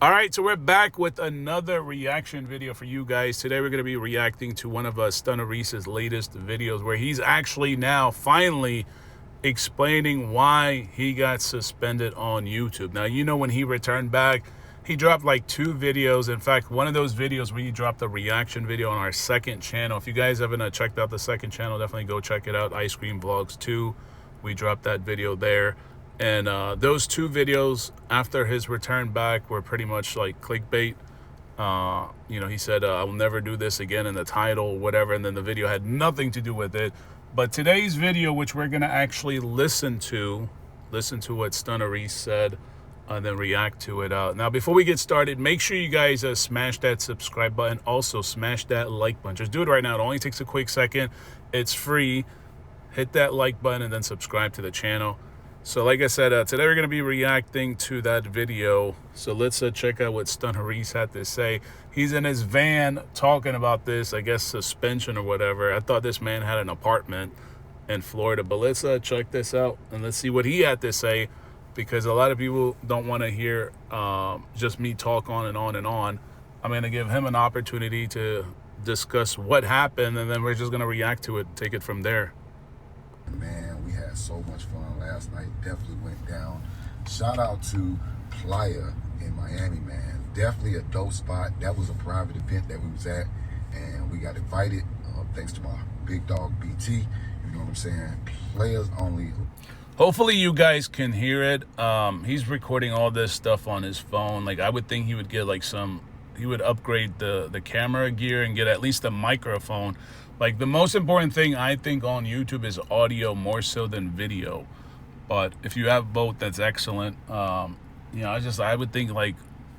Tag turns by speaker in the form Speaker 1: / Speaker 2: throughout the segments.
Speaker 1: All right, so we're back with another reaction video for you guys. Today we're going to be reacting to one of Stunner Reese's latest videos where he's actually now finally explaining why he got suspended on YouTube. Now, you know, when he returned back, he dropped like 2 videos. In fact, one of those videos where he dropped a reaction video on our second channel. If you guys haven't checked out the second channel, definitely go check it out. Ice Cream Vlogs 2. We dropped that video there. And those 2 videos after his return back were pretty much like clickbait. You know, he said, I will never do this again in the title, whatever. And then the video had nothing to do with it. But today's video, which we're going to actually listen to what Stunner Reese said and then react to it. Now, before we get started, make sure you guys smash that subscribe button. Also, smash that like button. Just do it right now. It only takes a quick second. It's free. Hit that like button and then subscribe to the channel. So like I said, today we're going to be reacting to that video. So let's check out what Stunner Reese had to say. He's in his van talking about this, I guess, suspension or whatever. I thought this man had an apartment in Florida. But let's check this out and let's see what he had to say. Because a lot of people don't want to hear just me talk on and on and on. I'm going to give him an opportunity to discuss what happened. And then we're just going to react to it and take it from there.
Speaker 2: Man, we had so much fun last night. Definitely went down. Shout out to Playa in Miami, man. Definitely a dope spot. That was a private event that we was at, and we got invited thanks to my big dog BT. You know what I'm saying? Players only.
Speaker 1: Hopefully you guys can hear it. He's recording all this stuff on his phone. Like, I would think he would get like he would upgrade the camera gear and get at least a microphone. Like, the most important thing I think on YouTube is audio more so than video. But if you have both, that's excellent. You know, I would think, like,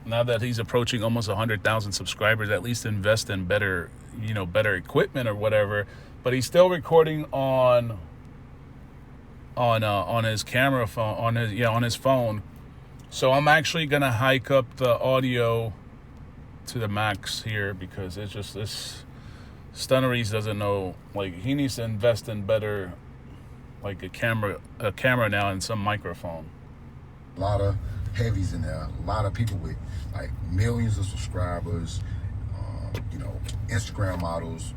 Speaker 1: now that he's approaching almost 100,000 subscribers, at least invest in better equipment or whatever. But he's still recording on his camera phone, on his phone. So I'm actually gonna hike up the audio to the max here because it's just this. Stunner Reese doesn't know, like, he needs to invest in better, like a camera now and some microphone.
Speaker 2: A lot of heavies in there, a lot of people with like millions of subscribers, you know, Instagram models,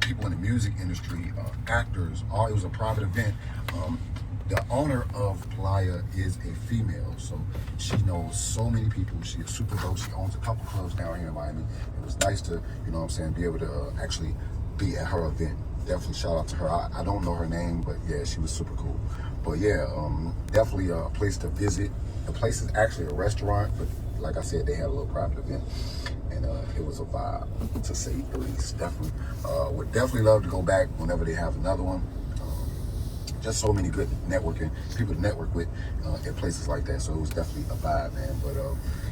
Speaker 2: people in the music industry, actors. It was a private event. The owner of Playa is a female, so she knows so many people. She is super dope. She owns a couple clubs down here in Miami. It was nice to, you know what I'm saying, be able to actually be at her event. Definitely shout out to her. I don't know her name, but yeah, she was super cool. But yeah, definitely a place to visit. The place is actually a restaurant, but like I said, they had a little private event. And it was a vibe, to say the least. Definitely. Would definitely love to go back whenever they have another one. Just so many good networking people to network with in places like that. So it was definitely a vibe, man. But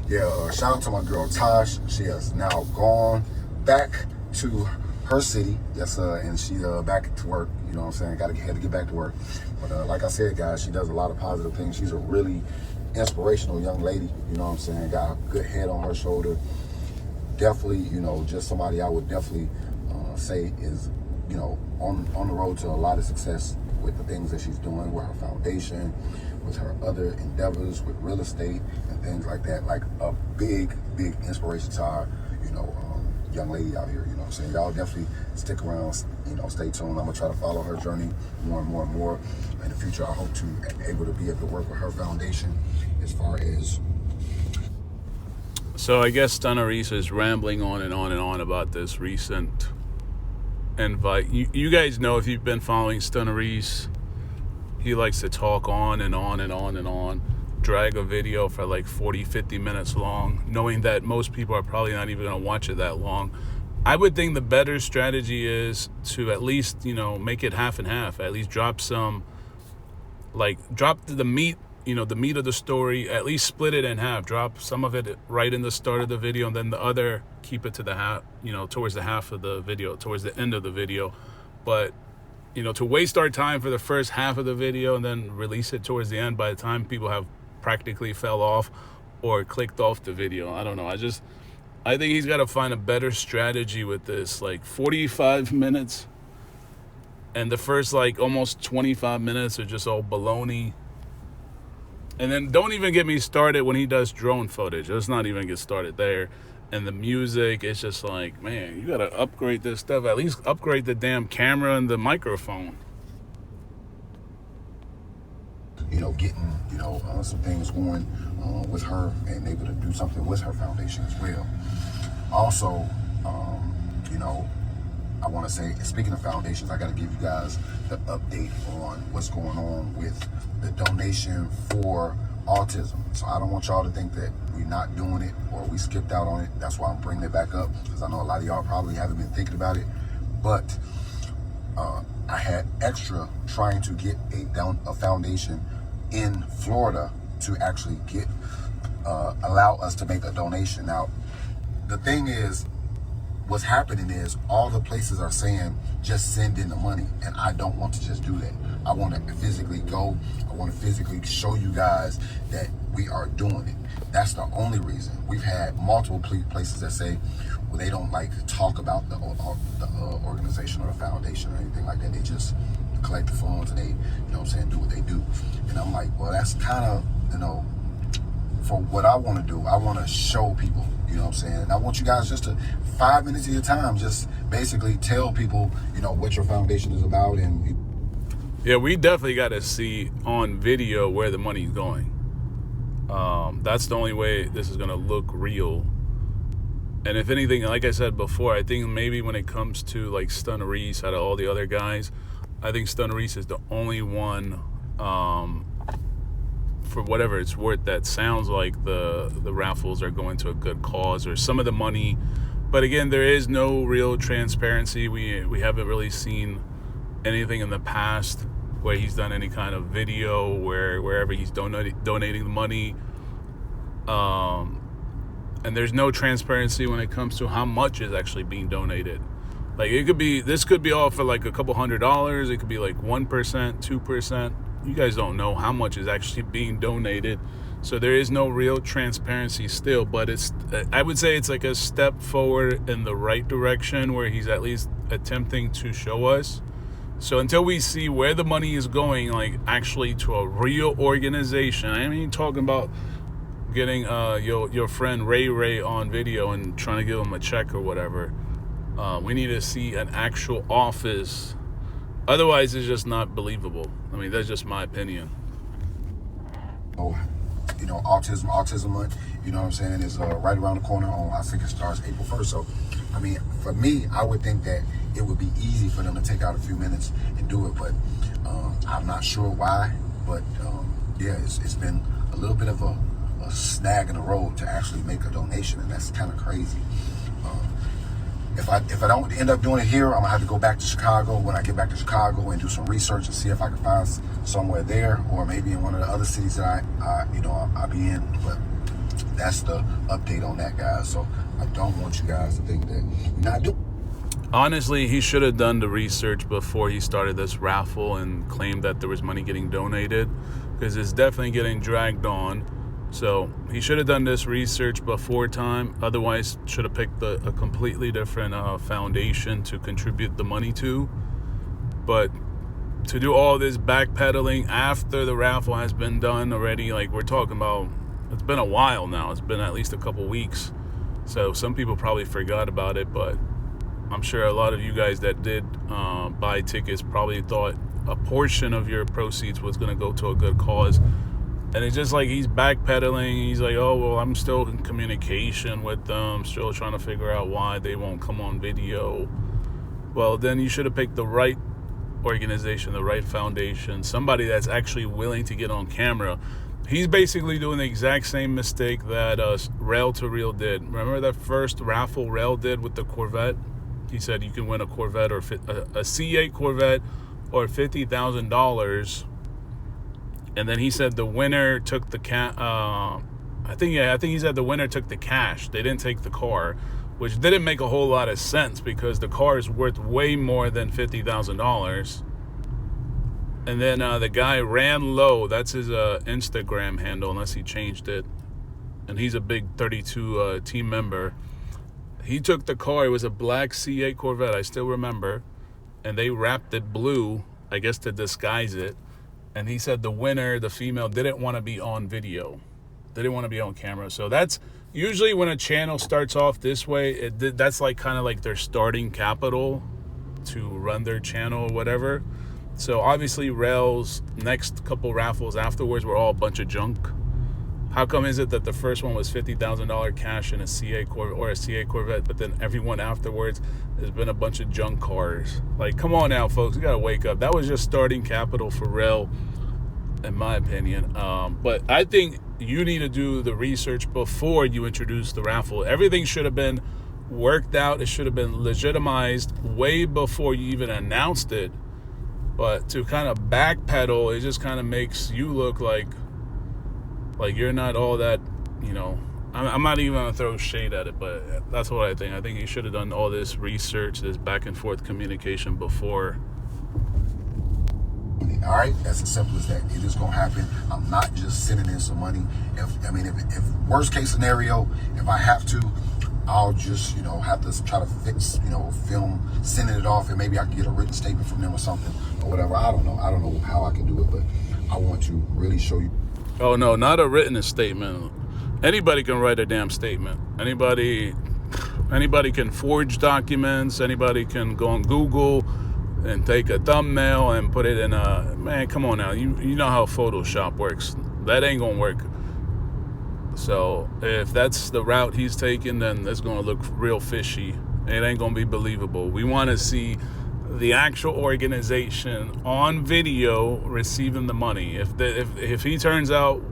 Speaker 2: yeah, shout out to my girl Tosh. She has now gone back to her city. Yes, and she back to work. You know what I'm saying? Had to get back to work. But like I said, guys, she does a lot of positive things. She's a really inspirational young lady. You know what I'm saying? Got a good head on her shoulder. Definitely, you know, just somebody I would definitely say is, you know, on the road to a lot of success with the things that she's doing, with her foundation, with her other endeavors, with real estate and things like that. Like a big inspiration to our, you know, young lady out here. You know what I'm saying? Y'all definitely stick around, you know, stay tuned. I'm gonna try to follow her journey more and more and more. In the future, I hope to be able to work with her foundation as far as.
Speaker 1: So I guess Stunner Reese is rambling on and on and on about this recent invite. You guys know, if you've been following Stunner Reese, he likes to talk on and on and on and on, drag a video for like 40-50 minutes long, knowing that most people are probably not even going to watch it that long. I would think the better strategy is to at least, you know, make it half and half. At least drop the meat, you know, the meat of the story. At least split it in half. Drop some of it right in the start of the video, and then the other keep it to the half, you know, towards the half of the video, towards the end of the video. But, you know, to waste our time for the first half of the video and then release it towards the end by the time people have practically fell off or clicked off the video. I don't know. I think he's got to find a better strategy with this. Like 45 minutes and the first like almost 25 minutes are just all baloney. And then don't even get me started when he does drone footage. Let's not even get started there. And the music, it's just like, man, you got to upgrade this stuff. At least upgrade the damn camera and the microphone.
Speaker 2: You know, getting, you know, some things going with her and able to do something with her foundation as well. Also, you know, I want to say, speaking of foundations, I got to give you guys the update on what's going on with the donation for autism. So I don't want y'all to think that we're not doing it or we skipped out on it. That's why I'm bringing it back up, because I know a lot of y'all probably haven't been thinking about it. But I had extra trying to get a foundation in Florida to actually get allow us to make a donation. Now, the thing is, what's happening is all the places are saying just send in the money, and I don't want to just do that. I want to physically go. I want to physically show you guys that we are doing it. That's the only reason. We've had multiple places that say, well, they don't like to talk about the organization or the foundation or anything like that. They just collect the funds and they, you know what I'm saying, do what they do. And I'm like, well, that's kind of, you know, for what I want to do. I want to show people, you know what I'm saying? And I want you guys just to 5 minutes of your time, just basically tell people, you know, what your foundation is about. And
Speaker 1: yeah, we definitely got to see on video where the money's going. That's the only way this is going to look real. And if anything, like I said before, I think maybe when it comes to like Stun Reese out of all the other guys, I think Stun Reese is the only one, for whatever it's worth, that sounds like the raffles are going to a good cause or some of the money. But again, there is no real transparency. We haven't really seen anything in the past where he's done any kind of video wherever he's donating the money. And there's no transparency when it comes to how much is actually being donated. Like this could be all for like a couple $100. It could be like 1%, 2%. You guys don't know how much is actually being donated. So there is no real transparency still, but I would say it's like a step forward in the right direction where he's at least attempting to show us. So until we see where the money is going, like actually to a real organization, I mean, talking about getting your friend Ray on video and trying to give him a check or whatever. We need to see an actual office. Otherwise, it's just not believable. I mean, that's just my opinion.
Speaker 2: Oh, you know, Autism Month, you know what I'm saying, is right around the corner on, I think it starts April 1st. So, I mean, for me, I would think that it would be easy for them to take out a few minutes and do it, but I'm not sure why. But yeah, it's been a little bit of a snag in the road to actually make a donation, and that's kind of crazy. If I don't end up doing it here, I'm gonna have to go back to Chicago when I get back to Chicago and do some research and see if I can find somewhere there, or maybe in one of the other cities that I'll be in. But that's the update on that, guys. So I don't want you guys to think that you're not doing.
Speaker 1: Honestly, he should have done the research before he started this raffle and claimed that there was money getting donated, because it's definitely getting dragged on. So he should have done this research before time. Otherwise, should have picked a completely different foundation to contribute the money to. But to do all this backpedaling after the raffle has been done already, like we're talking about, it's been a while now. It's been at least a couple weeks. So some people probably forgot about it, but I'm sure a lot of you guys that did buy tickets probably thought a portion of your proceeds was going to go to a good cause. And it's just like he's backpedaling. He's like, oh, well, I'm still in communication with them, still trying to figure out why they won't come on video. Well, then you should have picked the right organization, the right foundation, somebody that's actually willing to get on camera. He's basically doing the exact same mistake that Rail to Real did. Remember that first raffle Rail did with the Corvette? He said you can win a Corvette or a C8 Corvette or $50,000. And then he said the winner took the I think he said the winner took the cash. They didn't take the car, which didn't make a whole lot of sense because the car is worth way more than $50,000. And then the guy ran low. That's his Instagram handle, unless he changed it. And he's a big 32 team member. He took the car. It was a black C8 Corvette. I still remember. And they wrapped it blue, I guess to disguise it. And he said the winner, the female, didn't want to be on video. Didn't want to be on camera. So that's usually when a channel starts off this way, that's like kind of like their starting capital to run their channel or whatever. So obviously Rel's next couple raffles afterwards were all a bunch of junk. How come is it that the first one was $50,000 cash in a CA Corvette or a CA Corvette, but then everyone afterwards has been a bunch of junk cars? Like, come on now, folks, you gotta wake up. That was just starting capital for Rel, in my opinion. But I think you need to do the research before you introduce the raffle. Everything should have been worked out. It should have been legitimized way before you even announced it. But to kind of backpedal, it just kind of makes you look like you're not all that, you know. I'm not even going to throw shade at it, but that's what I think. I think you should have done all this research, this back and forth communication before.
Speaker 2: All right, that's as simple as that. It is going to happen. I'm not just sending in some money. If worst case scenario, if I have to, I'll just, have to try to fix, film, sending it off, and maybe I can get a written statement from them or something or whatever. I don't know how I can do it, but I want to really show you.
Speaker 1: Oh, no, not a written statement. Anybody can write a damn statement. Anybody can forge documents. Anybody can go on Google and take a thumbnail and put it in man, come on now. You know how Photoshop works. That ain't going to work. So if that's the route he's taking, then it's going to look real fishy. It ain't going to be believable. We want to see the actual organization on video receiving the money. If he turns out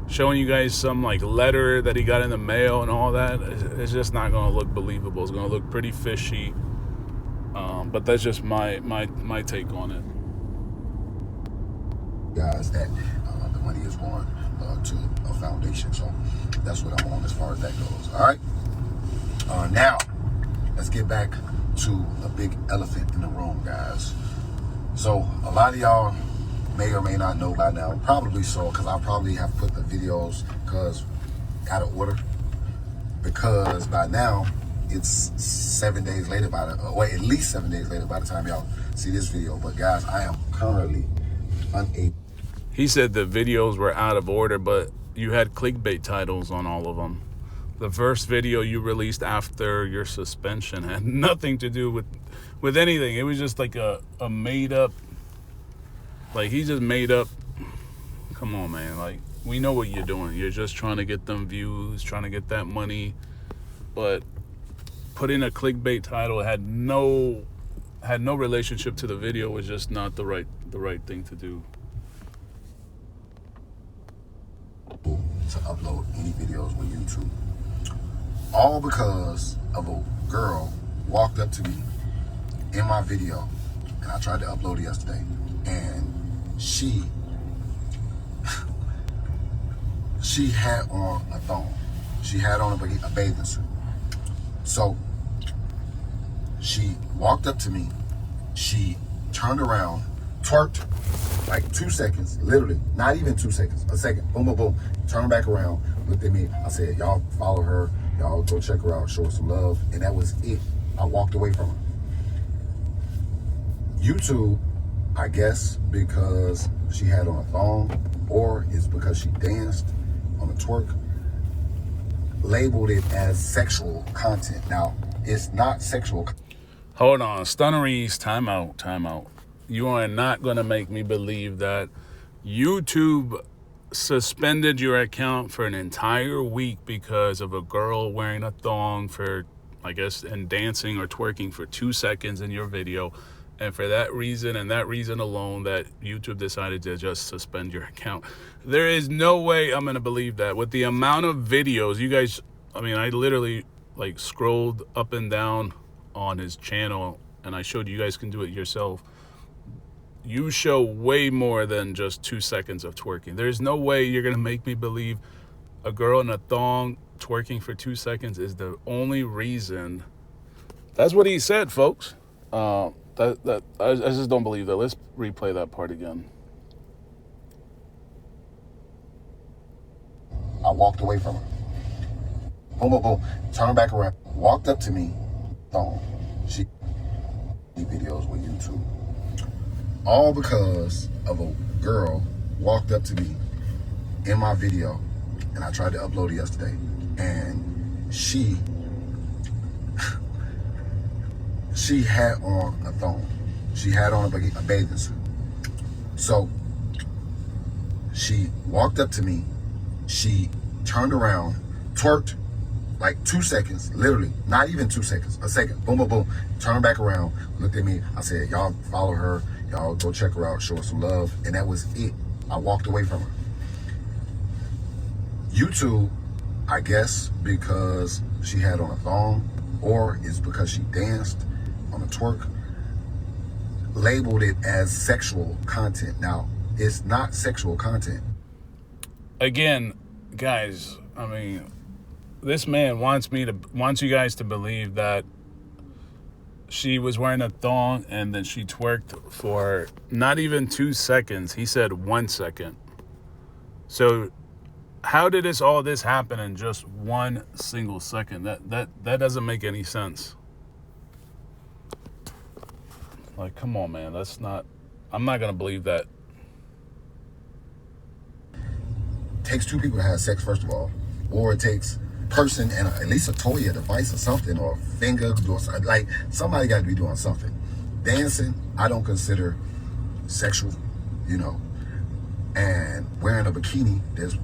Speaker 1: showing you guys some like letter that he got in the mail and all that, it's just not going to look believable. It's going to look pretty fishy. But that's just my take on it.
Speaker 2: Guys, that the money is going to a foundation, so that's what I'm on as far as that goes. All right. Now let's get back to the big elephant in the room, guys. So a lot of y'all may or may not know by now, probably so, because I probably have put the videos out of order, because by now it's 7 days later or at least 7 days later by the time y'all see this video. But guys, I am currently unable.
Speaker 1: He said the videos were out of order, but you had clickbait titles on all of them. The first video you released after your suspension had nothing to do with anything. It was just like a made up, like he just made up. Come on, man. Like, we know what you're doing. You're just trying to get them views, trying to get that money. But putting a clickbait title had no relationship to the video, was just not the right thing to do.
Speaker 2: To upload any videos on YouTube, all because of a girl walked up to me in my video, and I tried to upload it yesterday, and she had on a thong. She had on a bathing suit. So she walked up to me, she turned around, twerked like 2 seconds, literally, not even 2 seconds, a second, boom, boom, boom, turned back around, looked at me. I said, y'all follow her, y'all go check her out, show her some love, and that was it. I walked away from her. YouTube, I guess because she had on a thong, or it's because she danced on a twerk, labeled it as sexual content. Now, it's not sexual.
Speaker 1: Hold on, Stunner Reese, time out. You are not going to make me believe that YouTube suspended your account for an entire week because of a girl wearing a thong for, I guess, and dancing or twerking for 2 seconds in your video. And for that reason and that reason alone, that YouTube decided to just suspend your account. There is no way I'm going to believe that. With the amount of videos, you guys, I literally like scrolled up and down on his channel, and I showed you guys can do it yourself. You show way more than just 2 seconds of twerking. There's no way you're going to make me believe a girl in a thong twerking for 2 seconds is the only reason. That's what he said, folks. I just don't believe that. Let's replay that part again.
Speaker 2: I walked away from her. Boom, boom, boom. Turned back around. Walked up to me. Thong. She videos with YouTube. All because of a girl walked up to me in my video, and I tried to upload it yesterday, and she had on a thong. She had on a bathing suit. So she walked up to me, she turned around, twerked like 2 seconds, literally, not even 2 seconds, a second, boom, boom, boom, turned back around, looked at me. I said, y'all follow her, y'all go check her out, show her some love, and that was it. I walked away from her. YouTube, I guess because she had on a thong, or it's because she danced on a twerk, labeled it as sexual content. Now, it's not sexual content.
Speaker 1: Again, guys, I mean, this man wants you guys to believe that she was wearing a thong and then she twerked for not even 2 seconds. He said 1 second. So how did all this happen in just 1 single second? That doesn't make any sense. Like, come on, man. I'm not going to believe that.
Speaker 2: It takes two people to have sex, first of all. Or it takes a person and at least a toy, a device or something, or a finger, like somebody got to be doing something. Dancing, I don't consider sexual, and wearing a bikini, there's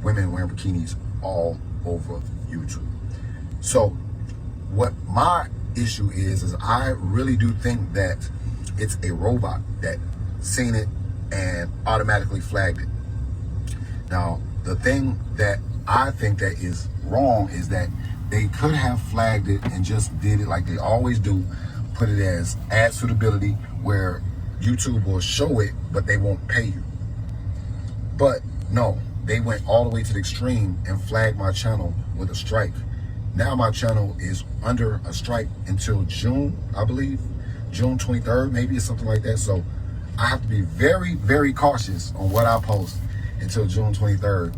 Speaker 2: women wearing bikinis all over YouTube. So what my issue is I really do think that it's a robot that seen it and automatically flagged it. Now, the thing that I think that is wrong is that they could have flagged it and just did it like they always do, put it as ad suitability, where YouTube will show it, but they won't pay you. But no, they went all the way to the extreme and flagged my channel with a strike. Now my channel is under a strike until June, I believe, June 23rd, maybe, or something like that. So I have to be very, very cautious on what I post until June 23rd.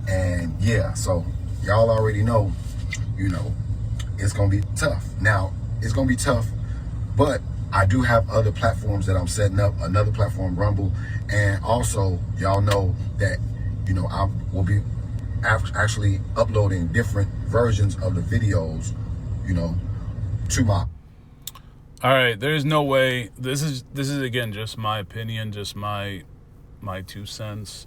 Speaker 2: And yeah, so y'all already know, it's going to be tough. Now, it's going to be tough, but I do have other platforms that I'm setting up, another platform, Rumble. And also, y'all know that, I will be actually uploading different versions of the videos, to my.
Speaker 1: All right, there's no way. This is again just my opinion, just my 2 cents.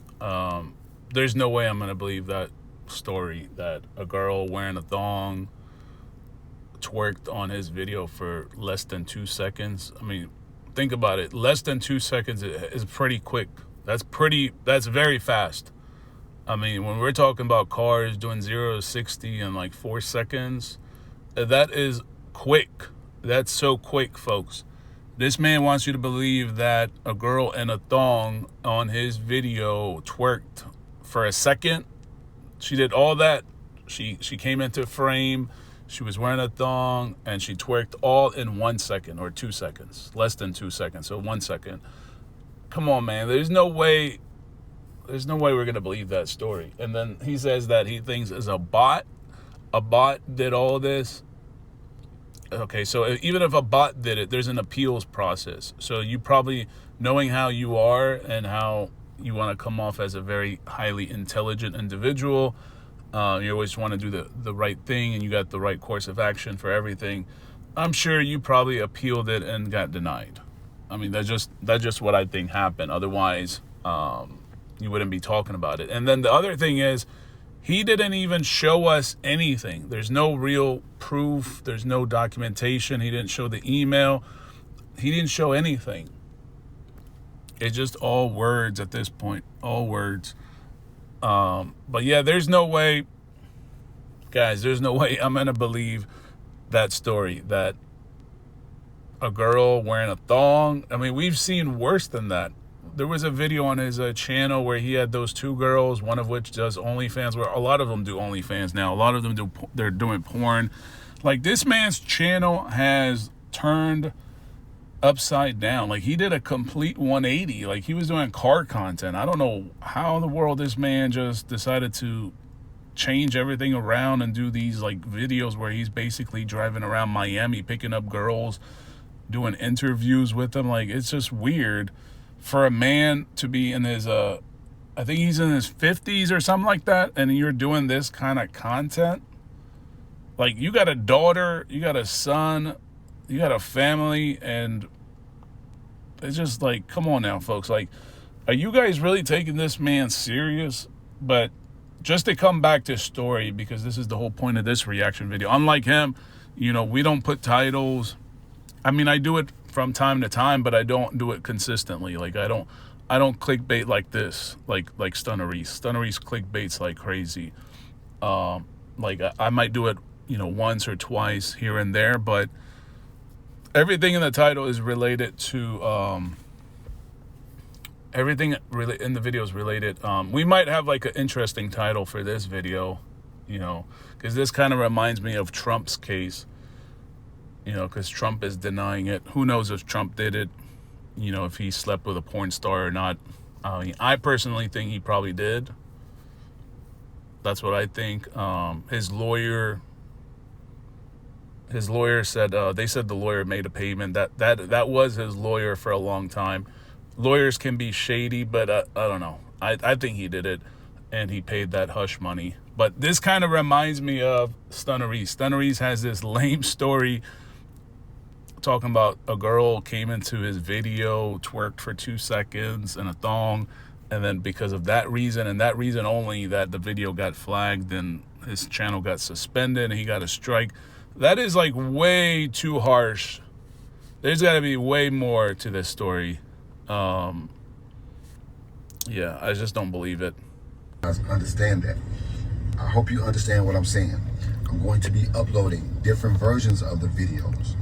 Speaker 1: There's no way I'm gonna believe that story that a girl wearing a thong twerked on his video for less than 2 seconds. I mean, think about it. Less than 2 seconds is pretty quick. That's very fast. I mean, when we're talking about cars doing 0 to 60 in like 4 seconds, that is quick. That's so quick, folks. This man wants you to believe that a girl in a thong on his video twerked for a second. She did all that. She came into frame. She was wearing a thong and she twerked all in 1 second or 2 seconds, less than 2 seconds. So 1 second. Come on, man. There's no way we're going to believe that story. And then he says that he thinks it's a bot did all this. Okay, so even if a bot did it, there's an appeals process. So you probably, knowing how you are and how you want to come off as a very highly intelligent individual, you always want to do the right thing, and you got the right course of action for everything. I'm sure you probably appealed it and got denied. I mean, that's just what I think happened. Otherwise, you wouldn't be talking about it. And then the other thing is, he didn't even show us anything. There's no real proof. There's no documentation. He didn't show the email. He didn't show anything. It's just all words at this point. All words. But yeah, there's no way, guys, there's no way I'm going to believe that story, that a girl wearing a thong. I mean, we've seen worse than that. There was a video on his channel where he had those 2 girls, one of which does OnlyFans, where a lot of them do OnlyFans now. A lot of them they're doing porn. Like, this man's channel has turned upside down. Like, he did a complete 180. Like, he was doing car content. I don't know how in the world this man just decided to change everything around and do these like videos where he's basically driving around Miami picking up girls doing interviews with him. Like, it's just weird for a man to be in his, I think he's in his 50s or something like that, and you're doing this kind of content. Like, you got a daughter, you got a son, you got a family, and it's just like, come on now, folks. Like, are you guys really taking this man serious? But just to come back to story, because this is the whole point of this reaction video. Unlike him, you know, we don't put titles. I mean, I do it from time to time, but I don't do it consistently. Like, I don't clickbait like this, like Stunner Reese. Stunner Reese clickbaits like crazy. Like, I might do it, you know, once or twice here and there, but everything in the title is related to everything in the video is related. We might have like an interesting title for this video, you know, because this kind of reminds me of Trump's case, you know, because Trump is denying it. Who knows if Trump did it, you know, if he slept with a porn star or not. I personally think he probably did. That's what I think. His lawyer said, they said the lawyer made a payment. That was his lawyer for a long time. Lawyers can be shady, but I don't know. I think he did it, and he paid that hush money. But this kind of reminds me of Stunner Reese. Stunner Reese has this lame story talking about a girl came into his video, twerked for 2 seconds in a thong, and then because of that reason and that reason only, that the video got flagged and his channel got suspended and he got a strike. That is like way too harsh. There's got to be way more to this story. Yeah, I just don't believe it.
Speaker 2: I understand that. I hope you understand what I'm saying. I'm going to be uploading different versions of the videos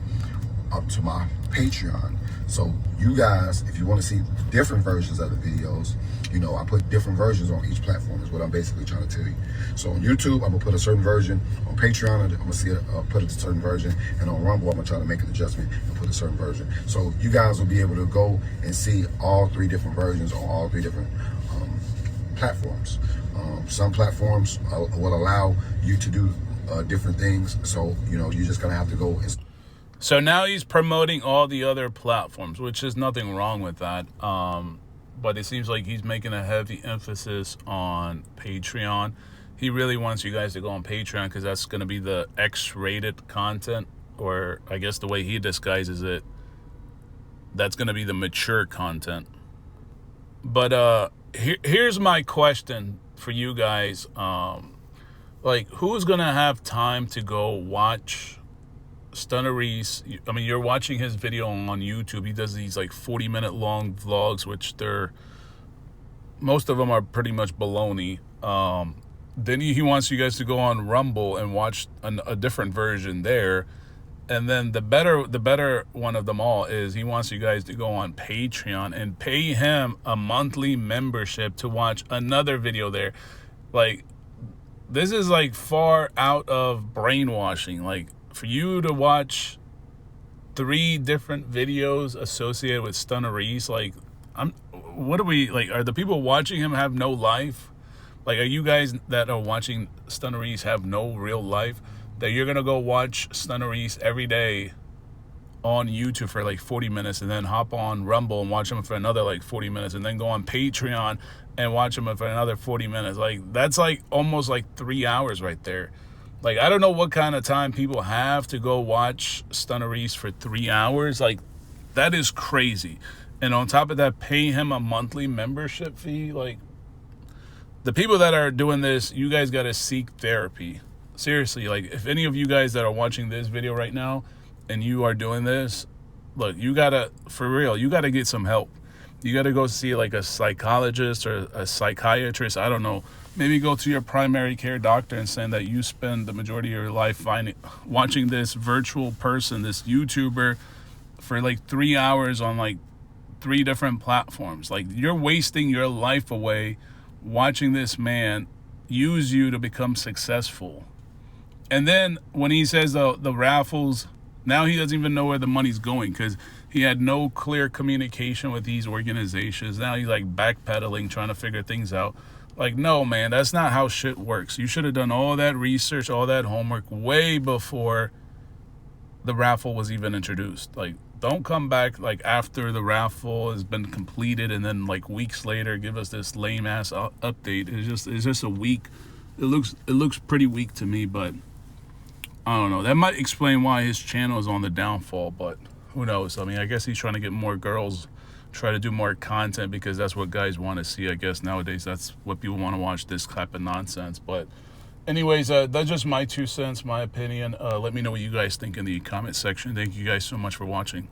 Speaker 2: up to my Patreon. So you guys, if you want to see different versions of the videos, you know, I put different versions on each platform is what I'm basically trying to tell you. So on YouTube, I'm gonna put a certain version. On Patreon, I'm gonna see put a certain version. And on Rumble, I'm gonna try to make an adjustment and put a certain version. So you guys will be able to go and see all 3 different versions on all 3 different platforms. Some platforms will allow you to do different things. So, you know, you're just gonna have to go and...
Speaker 1: So now he's promoting all the other platforms, which is nothing wrong with that. But it seems like he's making a heavy emphasis on Patreon. He really wants you guys to go on Patreon because that's going to be the X-rated content, or I guess the way he disguises it, that's going to be the mature content. But here's my question for you guys. Like, who's going to have time to go watch Stunner Reese? I mean, you're watching his video on YouTube. He does these like 40-minute long vlogs, which most of them are pretty much baloney. Then he wants you guys to go on Rumble and watch a different version there. And then the better one of them all is he wants you guys to go on Patreon and pay him a monthly membership to watch another video there. Like, this is like far out of brainwashing. Like, for you to watch 3 different videos associated with Stunner Reese, like, what are we, like, are the people watching him have no life? Like, are you guys that are watching Stunner Reese have no real life? That you're going to go watch Stunner Reese every day on YouTube for like 40 minutes and then hop on Rumble and watch him for another like 40 minutes and then go on Patreon and watch him for another 40 minutes. Like, that's like almost like 3 hours right there. Like, I don't know what kind of time people have to go watch Stunner Reese for 3 hours. Like, that is crazy. And on top of that, pay him a monthly membership fee. Like, the people that are doing this, you guys got to seek therapy. Seriously, like, if any of you guys that are watching this video right now and you are doing this, look, you got to, for real, you got to get some help. You got to go see like a psychologist or a psychiatrist. I don't know. Maybe go to your primary care doctor and saying that you spend the majority of your life watching this virtual person, this YouTuber, for like 3 hours on like 3 different platforms. Like, you're wasting your life away watching this man use you to become successful. And then when he says the raffles, now he doesn't even know where the money's going because he had no clear communication with these organizations. Now he's like backpedaling, trying to figure things out. Like, no, man, that's not how shit works. You should have done all that research, all that homework way before the raffle was even introduced. Like, Don't come back like after the raffle has been completed and then like weeks later give us this lame ass update. It's just a week. It looks pretty weak to me, but I don't know. That might explain why his channel is on the downfall, but who knows? I mean, I guess he's trying to get more girls, try to do more content because that's what guys want to see. I guess nowadays that's what people want to watch, this type of nonsense. But anyways, that's just my 2 cents, my opinion. Let me know what you guys think in the comment section. Thank you guys so much for watching.